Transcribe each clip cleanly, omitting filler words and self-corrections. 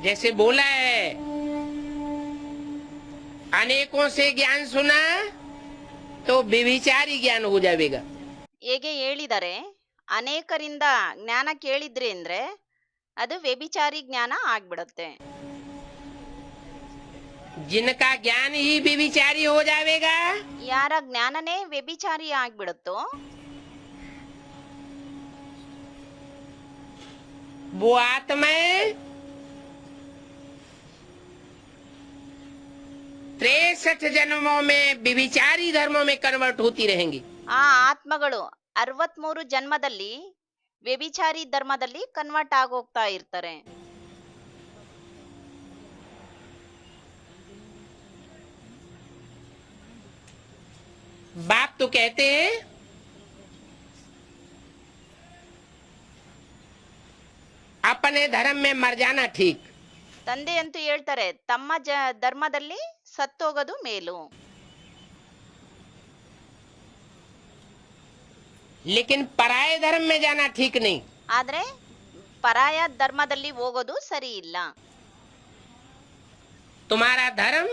जैसे बोला है, अनेकों से ज्ञान सुना तो व्यभिचारी ज्ञान हो जाएगा। ಹೇಗೆ ಹೇಳಿದರೆ, ಅನೇಕರಿಂದ ಜ್ಞಾನ ಕೇಳಿದ್ರಿ ಅಂದ್ರೆ ಅದು ವ್ಯಭಿಚಾರಿ ಜ್ಞಾನ ಆಗ್ಬಿಡುತ್ತೆ. जिनका ज्ञान ही व्यभिचारी हो जाएगा, ಯಾರ ಜ್ಞಾನನೇ ವ್ಯಭಿಚಾರಿ ಆಗ್ಬಿಡುತ್ತೋ वो आत्माएं 63 जन्मों में व्यभिचारी धर्मों में कन्वर्ट होती रहेंगी। ಆ ಆತ್ಮಗಳು 63 ಜನ್ಮದಲ್ಲಿ ವ್ಯಭಿಚಾರಿ ಧರ್ಮದಲ್ಲಿ ಕನ್ವರ್ಟ್ ಆಗೋಗ್ತಾ ಇರ್ತಾರೆ. बाप तो कहते हैं अपने धर्म में मर जाना ठीक, ತಂದೆ ಅಂತೂ ಹೇಳ್ತಾರೆ, ತಮ್ಮ ಧರ್ಮದಲ್ಲಿ ಸತ್ತೋಗೋದು ಮೇಲು. लेकिन पराये धर्म में जाना ठीक नहीं। ಆದ್ರೆ ಪರಾಯ ಧರ್ಮದಲ್ಲಿ ಹೋಗೋದು ಸರಿ ಇಲ್ಲ. तुम्हारा धर्म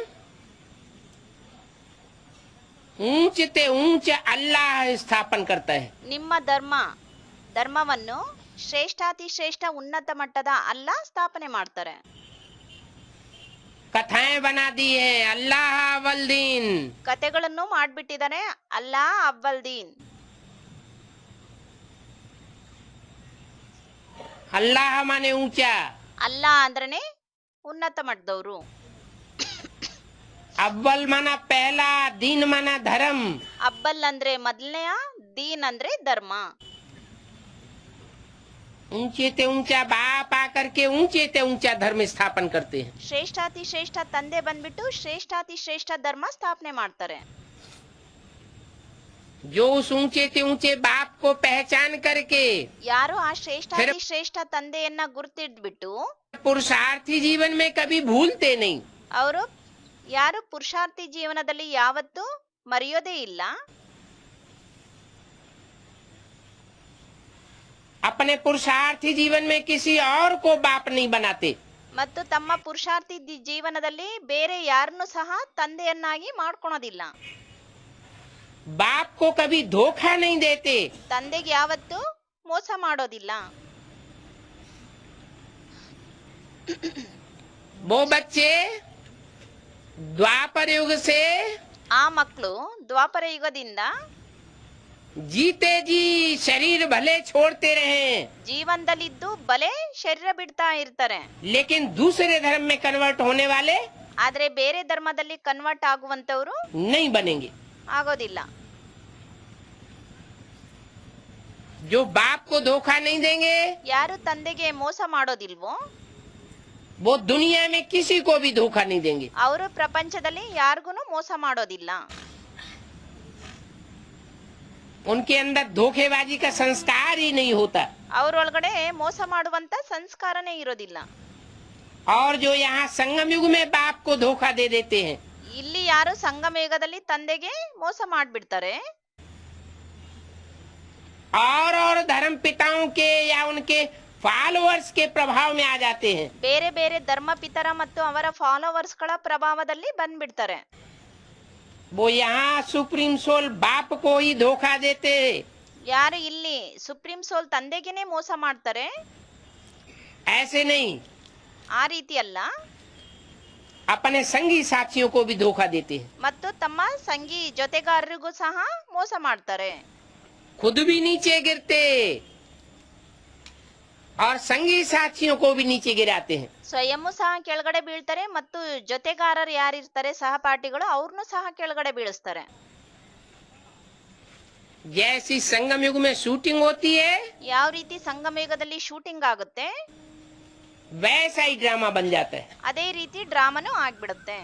ऊंच ते ऊंच अल्लाह स्थापन करता है। ನಿಮ್ಮ ಧರ್ಮವನ್ನು ಶ್ರೇಷ್ಠಾತಿ ಶ್ರೇಷ್ಠ ಉನ್ನತ ಮಟ್ಟದ ಅಲ್ಲ ಸ್ಥಾಪನೆ ಮಾಡ್ತಾರೆ. कथाएं बना दी है अल्लाह अव्वल दीन, ಕತೆಗಳನ್ನು ಮಾಡ್ಬಿಟ್ಟಿದ್ದಾರೆ, ಅಲ್ಲಾ ಅವ್ವಲ್ ದೀನ್. अल्लाह माने ऊंचा, ಅಲ್ಲ ಅಂದ್ರೇನೆ ಉನ್ನತ ಮಟ್ಟದವರು. अव्वल माना पहला, दीन माना धर्म। ಅಬ್ಬಲ್ ಅಂದ್ರೆ ಮೊದಲನೆಯ, ದೀನ್ ಅಂದ್ರೆ ಧರ್ಮ. ऊंचे ते ऊंचा बाप आकर के ऊंचे ते ऊंचा धर्म स्थापन करते हैं। ಶ್ರೇಷ್ಠಾತಿ ಶ್ರೇಷ್ಠ ತಂದೆ ಬಂದ್ಬಿಟ್ಟು ಶ್ರೇಷ್ಠಾತಿ ಶ್ರೇಷ್ಠ ಧರ್ಮ ಸ್ಥಾಪನೆ ಮಾಡ್ತಾರೆ. जो उस ऊंचे ते ऊंचे बाप को पहचान करके ಯಾರು ಆ ಶ್ರೇಷ್ಠಾತಿ ಶ್ರೇಷ್ಠ ತಂದೆಯನ್ನ ಗುರುತಿಡ್ಬಿಟ್ಟು पुरुषार्थी जीवन में कभी भूलते नहीं, ಅವರು ಯಾರು ಪುರುಷಾರ್ಥಿ ಜೀವನದಲ್ಲಿ ಯಾವತ್ತೂ ಮರೆಯೋದೇ ಇಲ್ಲ, अपने पुरुषार्थी जीवन में किसी और को बाप नहीं बनाते। ಮತ್ತು ತಮ್ಮ ಪುರುಷಾರ್ಥಿ ಜೀವನದಲ್ಲಿ ಬೇರೆ ಯಾರನ್ನು ಸಹ ತಂದೆಯನ್ನಾಗಿ ಮಾಡ್ಕೊಳೋದಿಲ್ಲ. बाप को कभी धोखा नहीं देते, ತಂದೆಗೆ ಯಾವತ್ತೂ ಮೋಸ ಮಾಡೋದಿಲ್ಲ. वो बच्चे द्वापर युग से ಆ ಮಕ್ಕಳು ದ್ವಾಪರ ಯುಗದಿಂದ जीते जी शरीर भले छोड़ते रहे, ಜೀವನದಲ್ಲಿದ್ದು ಬಲೆ ಶರೀರ ಬಿಡ್ತಾ ಇರ್ತಾರೆ. लेकिन दूसरे धर्म में कन्वर्ट होने वाले ಆದ್ರೆ ಬೇರೆ ಧರ್ಮದಲ್ಲಿ ಕನ್ವರ್ಟ್ ಆಗುವಂತವ್ರು नहीं बनेंगे। ಆಗೋದಿಲ್ಲ. जो बाप को धोखा नहीं देंगे ಯಾರು ತಂದೆಗೆ ಮೋಸ ಮಾಡೋದಿಲ್ವೋ वो दुनिया में किसी को भी धोखा नहीं देंगे। ಅವರು ಪ್ರಪಂಚದಲ್ಲಿ ಯಾರಿಗೂ ಮೋಸ ಮಾಡೋದಿಲ್ಲ. उनके अंदर धोखेबाजी का संस्कार ही नहीं होता। ಅವರೊಳಗಡೆ ಮೋಸ ಮಾಡುವಂತ ಸಂಸ್ಕಾರನೇ ಇರೋದಿಲ್ಲ. और जो यहाँ संगम युग में बाप को धोखा दे देते हैं, ಇಲ್ಲಿ ಯಾರು ಸಂಗಮ ಯುಗದಲ್ಲಿ ತಂದೆಗೆ ಮೋಸ ಮಾಡ್ಬಿಡ್ತಾರೆ, और धर्म पिताओं के या उनके फॉलोअर्स के प्रभाव में आ जाते हैं, ಬೇರೆ ಬೇರೆ ಧರ್ಮ ಪಿತರ ಮತ್ತು ಅವರ ಫಾಲೋವರ್ಸ್ ಗಳ ಪ್ರಭಾವದಲ್ಲಿ ಬಂದ್ಬಿಡ್ತಾರೆ. वो यहाँ सुप्रीम सोल बाप को ही धोखा देते हैं। ಯಾರು ಇಲ್ಲಿ ಸುಪ್ರೀಂ ಸೋಲ್ ತಂದೆಗೆನೆ ಮೋಸ ಮಾಡ್ತಾರೆ, ऐसे नहीं, ಆ ರೀತಿ ಅಲ್ಲ, अपने संगी साथियों को भी धोखा देते हैं, ಮತ್ತು ತಮ್ಮ ಸಂಗಿ ಜೊತೆಗಾರರಿಗೂ ಸಹ ಮೋಸ ಮಾಡ್ತಾರೆ. खुद भी नीचे गिरते और संगी साथियों को भी नीचे गिराते हैं। ಸ್ವಯಂವೂ ಸಹ ಕೆಳಗಡೆ ಬೀಳ್ತಾರೆ ಮತ್ತು ಜೊತೆಗಾರರು ಯಾರಿರ್ತಾರೆ ಸಹಪಾಠಿಗಳು ಅವ್ರನ್ನೂ ಸಹ ಕೆಳಗಡೆ ಬೀಳಿಸ್ತಾರೆ. जैसी संगम युग में शूटिंग होती है ಯಾವ ರೀತಿ ಸಂಗಮ ಯುಗದಲ್ಲಿ ಶೂಟಿಂಗ್ ಆಗುತ್ತೆ वैसा ही ड्रामा बन जाता है। ಅದೇ ರೀತಿ ಡ್ರಾಮಾನು ಆಗ್ಬಿಡುತ್ತೆ.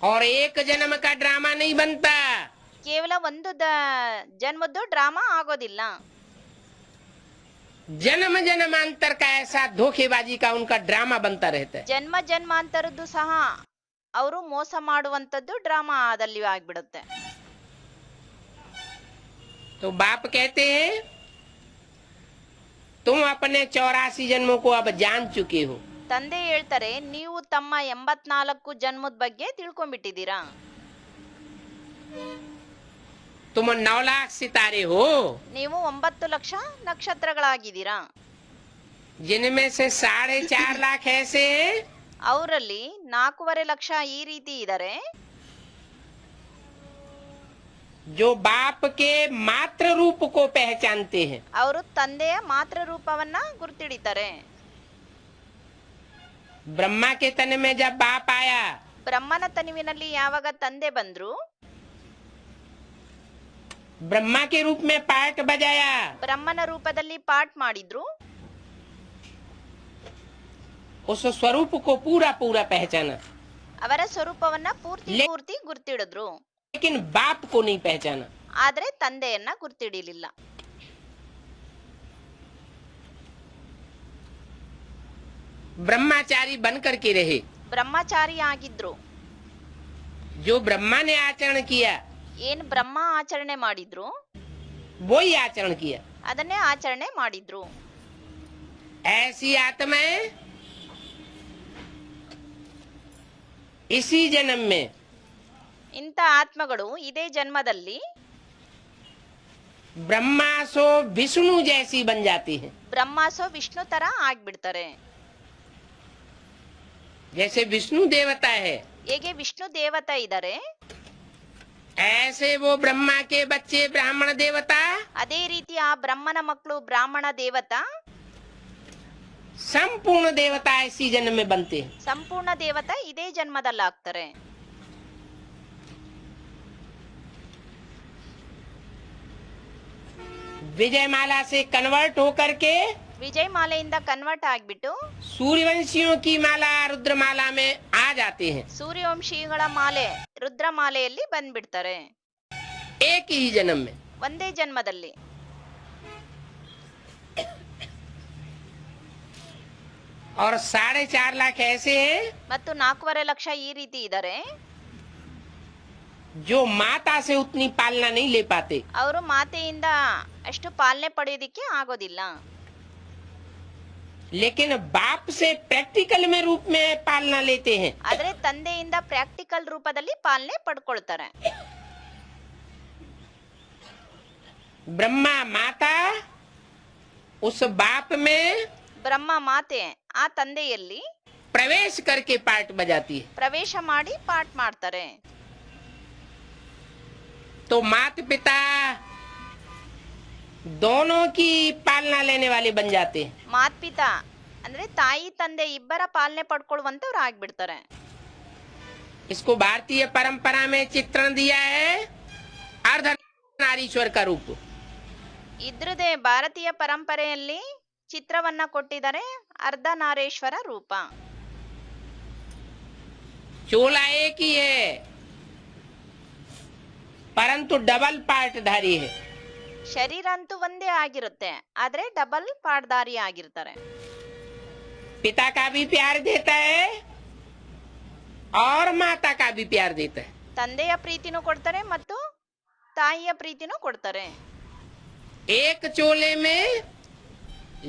और एक जन्म का ड्रामा नहीं बनता, ಕೇವಲ ಒಂದು ಜನ್ಮದ್ದು ಡ್ರಾಮಾ ಆಗೋದಿಲ್ಲ. जन्म जन्मांतर का ऐसा धोखेबाजी का उनका ड्रामा बनता रहता है। ಜನ್ಮ ಜನ್ಮಾಂತರದ್ದು ಸಹ ಅವರು ಮೋಸ ಮಾಡುವಂತದ್ದು ಡ್ರಾಮಾ ಆದಲ್ಲಿ ಆಗ್ಬಿಡುತ್ತೆ. तो बाप कहते हैं तुम अपने 84 जन्मों को अब जान चुके हो। ತಂದೆ ಹೇಳ್ತಾರೆ, ನೀವು ತಮ್ಮ 84 ಜನ್ಮದ ಬಗ್ಗೆ ತಿಳ್ಕೊಂಡ್ಬಿಟ್ಟಿದ್ದೀರಾ. तुम 9 लाख सितारे हो, ನೀವು 9 ಲಕ್ಷ ನಕ್ಷತ್ರಗಳಾಗಿದ್ದೀರಾ. जिनमें से 4.5 लाख ऐसे हैं ಅವರಲ್ಲಿ 4.5 ಲಕ್ಷ ಈ ರೀತಿ ಇದ್ದಾರೆ, जो बाप के मात्र रूप को पहचानते हैं। ಅವರು ತಂದೆಯ ಮಾತ್ರ ರೂಪವನ್ನ ಗುರುತಿಡಿತಾರೆ. ब्रह्मा के तन में जब बाप आया, ಬ್ರಹ್ಮನ ತನುವಿನಲ್ಲಿ ಯಾವಾಗ ತಂದೆ ಬಂದ್ರು, ब्रह्मा के रूप में पार्ट बजाया, ಬ್ರಹ್ಮನ ರೂಪದಲ್ಲಿ ಪಾಠ ಮಾಡಿದ್ರು, उस स्वरूप को पूरा पूरा पहचाना, ಅವರ ಸ್ವರೂಪವನ್ನ ಪೂರ್ತಿ ले- ಪೂರ್ತಿ ಗುರ್ತಿಡಿದ್ರು. लेकिन बाप को नहीं पहचाना। ಆದ್ರೆ ತಂದೆಯನ್ನ ಗುರ್ತಿಡಿಲಿಲ್ಲ. ब्रह्माचारी बन करके रहे। ಬ್ರಹ್ಮಚಾರಿ ಆಗಿದ್ರು. जो ब्रह्मा ने आचरण किया ಏನ್ ಬ್ರಹ್ಮ ಆಚರಣೆ ಮಾಡಿದ್ರು वो ही आचरण किया। ಅದನ್ನೇ ಆಚರಣೆ ಮಾಡಿದ್ರು. ऐसी आत्माएं इसी जन्म में ಇಂಥ ಆತ್ಮಗಳು ಇದೇ ಜನ್ಮದಲ್ಲಿ ब्रह्मा सो विष्णु जैसी बन जाती हैं। ಬ್ರಹ್ಮಾಸೋ ವಿಷ್ಣು ತರ ಆಗ್ಬಿಡ್ತಾರೆ. जैसे विष्णु देवता है, ಹೇಗೆ ವಿಷ್ಣು ದೇವತಾ ಇದ್ದಾರೆ, ऐसे वो ब्रह्मा के बच्चे ब्राह्मण देवता ಅದೇ ರೀತಿ ಆ ಬ್ರಹ್ಮನ ಮಕ್ಕಳು ಬ್ರಾಹ್ಮಣ ದೇವತಾ संपूर्ण देवता इसी जन्म में बनते हैं। ಸಂಪೂರ್ಣ ದೇವತಾ ಇದೇ ಜನ್ಮದಲ್ಲಾಗ್ತಾರೆ. विजयमाला से कन्वर्ट होकर के ವಿಜಯ್ ಮಾಲೆಯಿಂದ ಕನ್ವರ್ಟ್ ಆಗ್ಬಿಟ್ಟು सूर्यवंशियों की माला रुद्रमाला में आ जाते हैं। ಸೂರ್ಯವಂಶಿಗಳ ಮಾಲೆ ರುದ್ರಮಾಲೆಯಲ್ಲಿ ಬಂದ್ಬಿಡ್ತಾರೆ. एक ही जन्म में। ಒಂದೇ ಜನ್ಮದಲ್ಲಿ. और 4.5 लाख ऐसे हैं ಮತ್ತು 4.5 ಲಕ್ಷ ಈ ರೀತಿ ಇದ್ದಾರೆ, जो माता से उतनी पालना नहीं ले पाते। ಅವರು ಮಾತೆಯಿಂದ ಅಷ್ಟು ಪಾಲನೆ ಪಡೆಯೋದಿಕ್ಕೆ ಆಗೋದಿಲ್ಲ. लेकिन बाप से प्रैक्टिकल में रूप में पालना लेते हैं। ಆದ್ರೆ ತಂದೆಯಿಂದ ಪ್ರಾಕ್ಟಿಕಲ್ ರೂಪದಲ್ಲಿ ಪಾಲನೆ ಪಡ್ಕೊಳ್ತಾರೆ. ब्रह्मा माता उस बाप में ಬ್ರಹ್ಮ ಮಾತೆ ಆ ತಂದೆಯಲ್ಲಿ प्रवेश करके पार्ट बजाती है। ಪ್ರವೇಶ ಮಾಡಿ ಪಾಠ ಮಾಡ್ತಾರೆ. तो माता पिता दोनों की पालना लेने वाले बन जाते हैं। ಮಾತ್ ಪಿತಾ ಅಂದ್ರೆ ತಾಯಿ ತಂದೆ ಇಬ್ಬರ ಪಾಲನೆ ಪಡ್ಕೊಳ್ಳುವಂತವ್ರು ಆಗ್ಬಿಡ್ತಾರೆ. इसको भारतीय परंपरा में चित्रण दिया है अर्धनारीश्वर का रूप। ಇದ್ರದೇ ಭಾರತೀಯ ಪರಂಪರೆಯಲ್ಲಿ ಚಿತ್ರವನ್ನ ಕೊಟ್ಟಿದ್ದಾರೆ, ಅರ್ಧನಾರೇಶ್ವರ ರೂಪ. चोला एक ही है परंतु डबल पार्टधारी है। ಶರೀರ ಅಂತೂ ಒಂದೇ ಆಗಿರುತ್ತೆ, ಆದ್ರೆ ಡಬಲ್ ಪಾಡ್ದಾರಿ ಆಗಿರ್ತಾರೆ. पिता का भी प्यार देता है और माता का भी प्यार देता है। ತಂದೆಯ ಪ್ರೀತಿನೂ ಕೊಡ್ತಾರೆ ಮತ್ತು ತಾಯಿಯ ಪ್ರೀತಿನೂ ಕೊಡ್ತಾರೆ. एक चोले में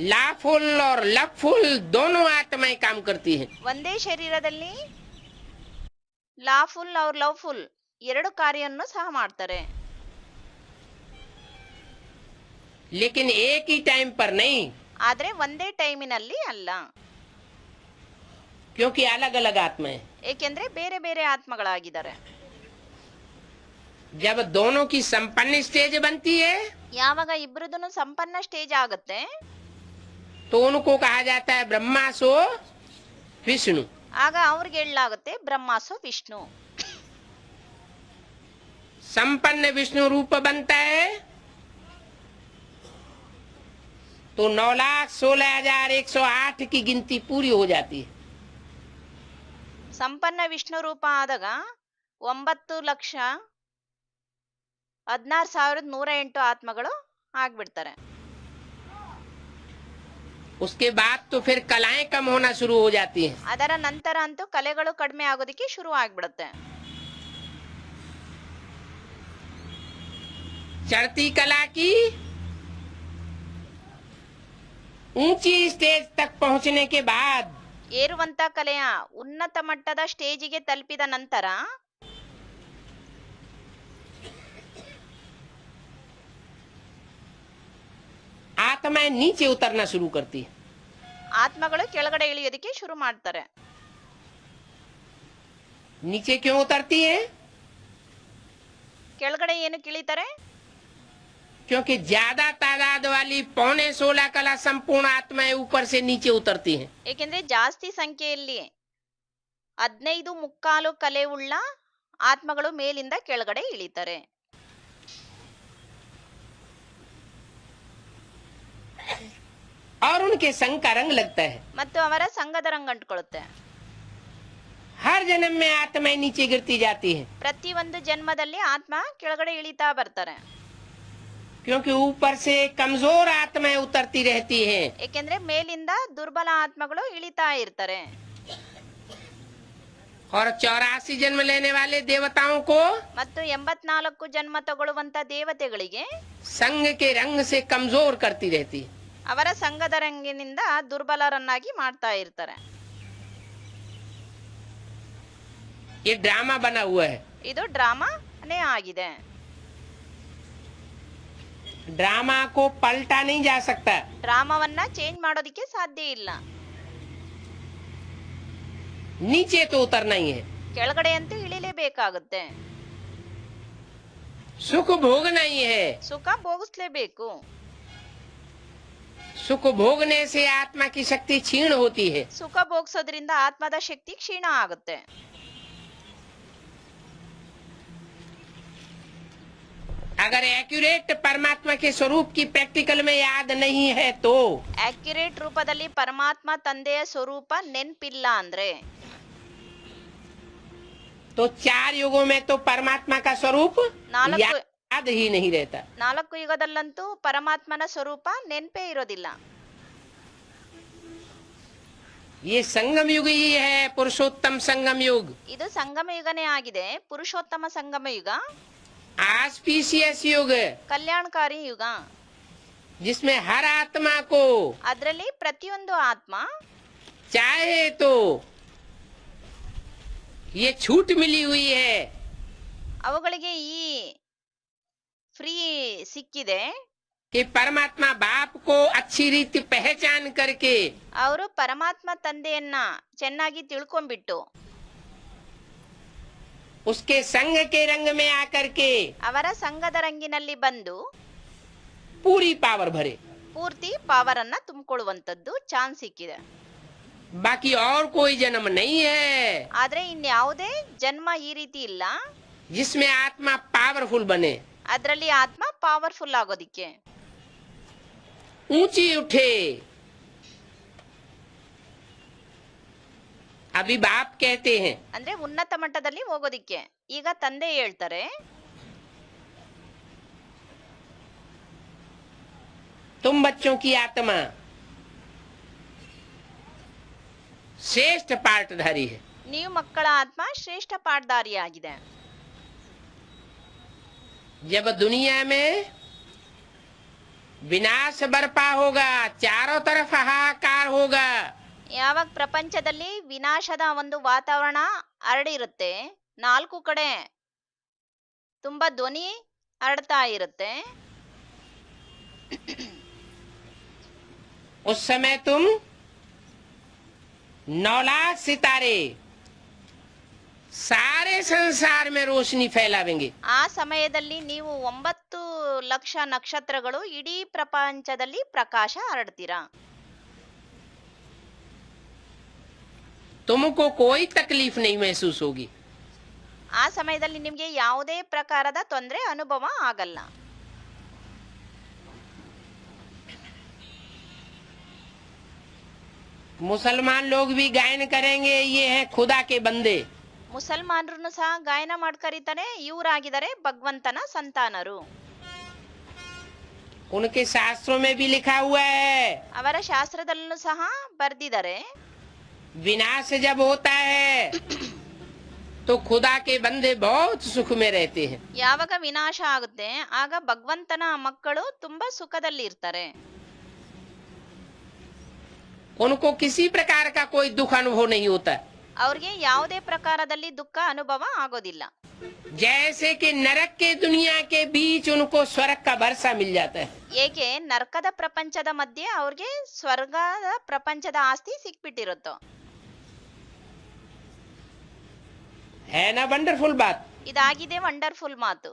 लाफुल और लफुल दोनों आत्माएं काम करती हैं। ಒಂದೇ ಶರೀರದಲ್ಲಿ ಲಾಫುಲ್ ಅವ್ರ ಲವ್ಫುಲ್ ಎರಡು ಕಾರ್ಯವನ್ನು ಸಹ ಮಾಡ್ತಾರೆ. लेकिन एक ही टाइम पर नहीं, ಆದ್ರೆ ಒಂದೇ ಟೈಮಿನಲ್ಲಿ ಅಲ್ಲ, क्योंकि अलग अलग आत्माएं। ಏಕೆಂದ್ರೆ ಬೇರೆ ಬೇರೆ ಆತ್ಮಗಳಾಗಿದ್ದಾರೆ. जब दोनों की संपन्न स्टेज बनती है ಯಾವಾಗ ಇಬ್ರದೂ ಸಂಪನ್ನ ಸ್ಟೇಜ್ ಆಗುತ್ತೆ, तो उनको कहा जाता है ब्रह्मा सो विष्णु। ಆಗ ಅವ್ರಿಗೆ ಹೇಳಲಾಗುತ್ತೆ ಬ್ರಹ್ಮಾಸೋ ವಿಷ್ಣು. संपन्न विष्णु रूप बनता है तो 9,16,108 की गिनती पूरी हो जाती है। ಸಂಪನ್ನ ವಿಷ್ಣು ರೂಪ ಆದಾಗ 9,16,108 ಆತ್ಮಗಳು ಆಗ್ಬಿಡ್ತಾರೆ. उसके बाद तो फिर कलाएं कम होना शुरू हो जाती हैं। ಅದರ ನಂತರ ಅಂತೂ ಕಲೆಗಳು ಕಡಿಮೆ ಆಗೋದಕ್ಕೆ ಶುರು ಆಗ್ಬಿಡುತ್ತೆ. चढ़ती कला की ऊंची स्टेज तक पहुंचने के बाद ಏರುವಂತ ಕಲೆಯ ಉನ್ನತ ಮಟ್ಟದ ಸ್ಟೇಜಿಗೆ ತಲುಪಿದ ನಂತರ आत्माएं नीचे उतरना शुरू करती है। ಆತ್ಮಗಳು ಕೆಳಗಡೆ ಇಳಿಯೋದಕ್ಕೆ ಶುರು ಮಾಡ್ತಾರೆ. नीचे क्यों उतरती है? ಕೆಳಗಡೆ ಏನಕ್ಕೆ ಇಳಿತಾರೆ? क्योंकि ज्यादा तादाद वाली 16.5 कला संपूर्ण आत्माएं ऊपर से नीचे उतरती हैं। ಏಕೆಂದ್ರೆ ಜಾಸ್ತಿ ಸಂಖ್ಯೆಯಲ್ಲಿ 15 ಕಲೆ ಉಳ್ಳ ಆತ್ಮಗಳು ಮೇಲಿಂದ ಕೆಳಗಡೆ ಇಳಿತಾರೆ. और उनके संग का रंग लगता है। ಮತ್ತು ಅವರ ಸಂಘದ ರಂಗು ಅಂಟ್ಕೊಳ್ಳುತ್ತೆ. हर जन्म में आत्माएं नीचे गिरती जाती हैं। ಪ್ರತಿ ಒಂದು ಜನ್ಮದಲ್ಲಿ ಆತ್ಮ ಕೆಳಗಡೆ ಇಳಿತಾ ಬರ್ತಾರೆ. क्योंकि ऊपर से कमजोर आत्माएं उतरती रहती हैं। ಏಕೆಂದ್ರೆ ಮೇಲಿಂದ ದುರ್ಬಲ ಆತ್ಮಗಳು ಇಳಿತಾ ಇರ್ತಾರೆ. और 84 जन्म लेने वाले देवताओं को ಮತ್ತು 84 ಜನ್ಮ ತಗೊಳ್ಳುವಂತ ದೇವತೆಗಳಿಗೆ संग के रंग से कमजोर करती रहती है। ಅವರ ಸಂಘದ ರಂಗಿನಿಂದ ದುರ್ಬಲರನ್ನಾಗಿ ಮಾಡ್ತಾ ಇರ್ತಾರೆ. ये ड्रामा बना हुआ है। ಇದು ಡ್ರಾಮಾನೇ ಆಗಿದೆ. ड्रामा को पलटा नहीं जा सकता। ಡ್ರಾಮಾವನ್ನ ಚೇಂಜ್ ಮಾಡೋದಿಕ್ಕೆ ಸಾಧ್ಯ ಇಲ್ಲ. नीचे तो उतरना ही है। ಕೆಳಗಡೆ ಅಂತೂ ಇಳಿಲೇಬೇಕಾಗುತ್ತೆ. सुख भोगना ही है। ಸುಖ ಭೋಗಿಸ್ಲೇಬೇಕು. सुख भोगने से आत्मा की शक्ति क्षीण होती है। ಸುಖ ಭೋಗಿಸೋದ್ರಿಂದ ಆತ್ಮದ ಶಕ್ತಿ ಕ್ಷೀಣ ಆಗುತ್ತೆ. अगर एक्यूरेट परमात्मा के स्वरूप की प्रैक्टिकल में याद नहीं है तो ಆಕ್ಯುರೇಟ್ ರೂಪದಲ್ಲಿ ಪರಮಾತ್ಮ ತಂದೆಯ ಸ್ವರೂಪ ನೆನ್ಪಿಲ್ಲ ಅಂದ್ರೆ तो 4 युगों में तो परमात्मा का स्वरूप ನಾಲ್ಕು याद ही नहीं रहता। 4 ಯುಗದಲ್ಲಂತೂ ಪರಮಾತ್ಮನ ಸ್ವರೂಪ ನೆನ್ಪೇ ಇರೋದಿಲ್ಲ. ये संगम युग ही है, पुरुषोत्तम संगम युग। ಇದು ಸಂಗಮ ಯುಗನೇ ಆಗಿದೆ, ಪುರುಷೋತ್ತಮ ಸಂಗಮ ಯುಗ, आस्पीशियस युग, ಕಲ್ಯಾಣಕಾರಿ ಯುಗ. जिसमें हर आत्मा को ಅದರಲ್ಲಿ ಪ್ರತಿಯೊಂದು ಆತ್ಮ चाहे तो ये छूट मिली हुई है ಅವುಗಳಿಗೆ ಈ ಫ್ರೀ ಸಿಕ್ಕಿದೆ कि परमात्मा बाप को अच्छी रीति पहचान करके ಅವರು ಪರಮಾತ್ಮ ತಂದೆಯನ್ನ ಚೆನ್ನಾಗಿ ತಿಳ್ಕೊಂಡ್ಬಿಟ್ಟು उसके संग के रंग में आकर के ಅವರ ಸಂಘದ ರಂಗಿನಲ್ಲಿ ಬಂದು पूरी पावर भरे। ಪೂರ್ತಿ ಪವರ್ ಅನ್ನ ತುಂಬಿಕೊಳ್ಳುವಂತದ್ದು ಚಾನ್ಸ್ ಸಿಕ್ಕಿದೆ. बाकी और कोई जन्म नहीं है ಆದ್ರೆ ಇನ್ಯಾವುದೇ ಜನ್ಮ ಈ ರೀತಿ ಇಲ್ಲ जिसमें आत्मा पावरफुल बने, ಅದರಲ್ಲಿ ಆತ್ಮ ಪವರ್ಫುಲ್ ಆಗೋದಿಕ್ಕೆ, ऊंची उठे। अभी बाप कहते हैं ಅಂದ್ರೆ ಉನ್ನತ ಮಟ್ಟದಲ್ಲಿ ಹೋಗೋದಿಕ್ಕೆ. ಈಗ ತಂದೆ ಹೇಳ್ತಾರೆ, तुम बच्चों की आत्मा श्रेष्ठ पार्टधारी है। ನೀವು ಮಕ್ಕಳ ಆತ್ಮ ಶ್ರೇಷ್ಠ ಪಾಠಧಾರಿಯಾಗಿದೆ. जब दुनिया में विनाश बरपा होगा, चारों तरफ हाहाकार होगा, ಯಾವಾಗ ಪ್ರಪಂಚದಲ್ಲಿ ವಿನಾಶದ ಒಂದು ವಾತಾವರಣ ಹರಡಿರುತ್ತೆ, 4 ಕಡೆ ತುಂಬಾ ಧ್ವನಿ ಹರಡ್ತಾ ಇರುತ್ತೆ, उस समय तुम 9 लाख सितारे सारे संसार में रोशनी फैलावेंगे। ಆ ಸಮಯದಲ್ಲಿ ನೀವು 9 ಲಕ್ಷ ನಕ್ಷತ್ರಗಳು ಇಡೀ ಪ್ರಪಂಚದಲ್ಲಿ ಪ್ರಕಾಶ ಹರಡ್ತೀರಾ. तुमको कोई तकलीफ नहीं महसूस होगी। ಆ ಸಮಯದಲ್ಲಿ ನಿಮ್ಗೆ ಯಾವುದೇ ಪ್ರಕಾರದ ತೊಂದರೆ ಅನುಭವ ಆಗಲ್ಲ. मुसलमान लोग भी गायन करेंगे, ये हैं खुदा के बंदे। ಮುಸಲ್ಮಾನರು ಸಹ ಗಾಯನ ಮಾಡಿ ಕರೀತಾರೆ, ಇವರಾಗಿದ್ದಾರೆ ಭಗವಂತನ ಸಂತಾನರು. उनके शास्त्रों में भी लिखा हुआ है, ಅವರ ಶಾಸ್ತ್ರದಲ್ಲೂ ಸಹ ಬರ್ದಿದ್ದಾರೆ, विनाश जब होता है तो खुदा के बंदे बहुत सुख में रहते हैं। ಯಾವಾಗ ವಿನಾಶ ಆಗುತ್ತೆ ಆಗ ಭಗವಂತನ ಮಕ್ಕಳು ತುಂಬಾ ಸುಖದಲ್ಲಿ ಇರ್ತಾರೆ. उनको किसी प्रकार का कोई दुख अनुभव नहीं होता। ಅವ್ರಿಗೆ ಯಾವುದೇ ಪ್ರಕಾರದಲ್ಲಿ ದುಃಖ ಅನುಭವ ಆಗೋದಿಲ್ಲ. जैसे कि नरक के दुनिया के बीच उनको स्वर्ग का वर्षा मिल जाता है। ಹೇಗೆ ನರಕದ ಪ್ರಪಂಚದ ಮಧ್ಯೆ ಅವ್ರಿಗೆ ಸ್ವರ್ಗದ ಪ್ರಪಂಚದ ಆಸ್ತಿ ಸಿಕ್ಬಿಟ್ಟಿರುತ್ತೋ. है ना वंडरफुल बात। ಇದಾಗಿದೆ ವಂಡರ್ಫುಲ್ ಮಾತು.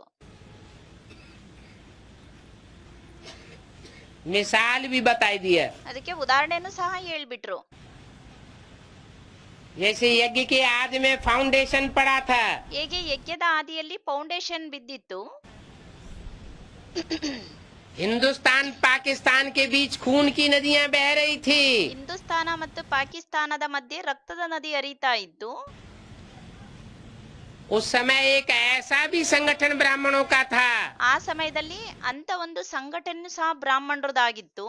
मिसाल भी बताई दिया। ಅದಕ್ಕೆ ಉದಾಹರಣೆನೂ ಸಹ ಹೇಳ್ಬಿಟ್ರು. जैसे यज्ञ के आदि में फाउंडेशन पड़ा था, ಹೇಗೆ ಯಜ್ಞದ ಆದಿಯಲ್ಲಿ ಫೌಂಡೇಶನ್ ಬಿದ್ದಿತ್ತು, हिंदुस्तान पाकिस्तान के बीच खून की नदियां बह रही थी, ಹಿಂದೂಸ್ತಾನ ಮತ್ತು ಪಾಕಿಸ್ತಾನದ ಮಧ್ಯೆ ರಕ್ತದ ನದಿ ಹರಿತಾ ಇತ್ತು. उस समय एक ऐसा भी संगठन ब्राह्मणों का था ಆ ಸಮಯದಲ್ಲಿ ಅಂತ ಒಂದು ಸಂಘಟನೆ ಸಹ ಬ್ರಾಹ್ಮಣರದಾಗಿತ್ತು,